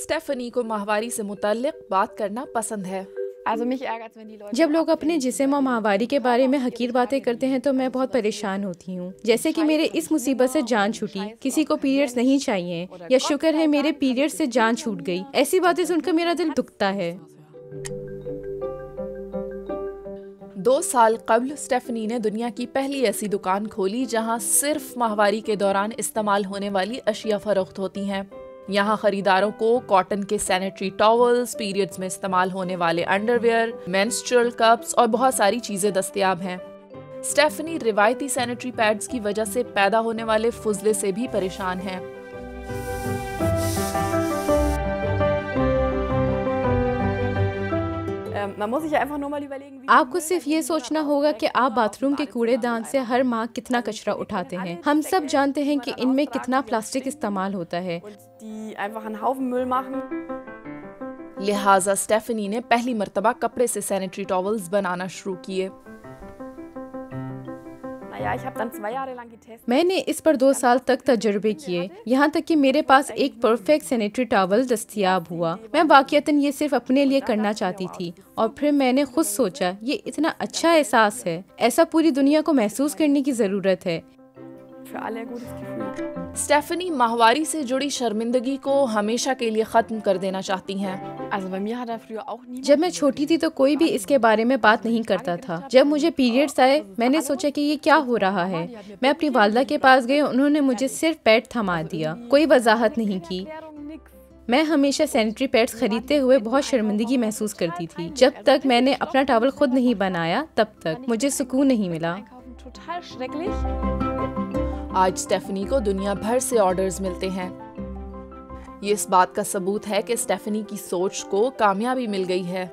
Stephanie को माहवारी से मुतल्लिक बात करना पसंद है। जब लोग अपने जिस्म और माहवारी के बारे में हकीर बातें करते हैं तो मैं बहुत परेशान होती हूँ। जैसे कि मेरे इस मुसीबत से जान छूटी, किसी को पीरियड्स नहीं चाहिए, या शुक्र है मेरे पीरियड्स से जान छूट गई। ऐसी बातें सुनकर मेरा दिल दुखता है। 2 साल कबल स्टेफनी ने दुनिया की पहली ऐसी दुकान खोली जहां सिर्फ माहवारी के दौरान इस्तेमाल होने वाली अशिया फरोख्त होती हैं। यहाँ खरीदारों को कॉटन के सैनिटरी टॉवल्स, पीरियड्स में इस्तेमाल होने वाले अंडरवेयर, मेंस्ट्रुअल कप्स और बहुत सारी चीजें दस्तयाब हैं। स्टेफनी रिवायती सैनिटरी पैड्स की वजह से पैदा होने वाले फुजले से भी परेशान हैं। आपको सिर्फ ये सोचना होगा कि आप बाथरूम के कूड़ेदान से हर माह कितना कचरा उठाते हैं। हम सब जानते हैं कि इनमें कितना प्लास्टिक इस्तेमाल होता है। लिहाजा स्टेफनी ने पहली मर्तबा कपड़े से सैनिटरी टॉवल्स बनाना शुरू किए। मैंने इस पर 2 साल तक तजुर्बे किए, यहाँ तक कि मेरे पास एक परफेक्ट सैनिटरी टॉवल दस्तयाब हुआ। मैं वाक़ियतन ये सिर्फ अपने लिए करना चाहती थी, और फिर मैंने खुद सोचा ये इतना अच्छा एहसास है, ऐसा पूरी दुनिया को महसूस करने की ज़रूरत है। स्टेफनी माहवारी से जुड़ी शर्मिंदगी को हमेशा के लिए ख़त्म कर देना चाहती हैं। जब मैं छोटी थी तो कोई भी इसके बारे में बात नहीं करता था। जब मुझे पीरियड्स आए, मैंने सोचा कि ये क्या हो रहा है। मैं अपनी वालदा के पास गई, उन्होंने मुझे सिर्फ पैड थमा दिया, कोई वजाहत नहीं की। मैं हमेशा सैनिटरी पैड्स खरीदते हुए बहुत शर्मिंदगी महसूस करती थी। जब तक मैंने अपना टॉवल खुद नहीं बनाया, तब तक मुझे सुकून नहीं मिला। आज स्टेफनी को दुनिया भर से ऑर्डर्स मिलते हैं। ये इस बात का सबूत है कि स्टेफनी की सोच को कामयाबी मिल गई है।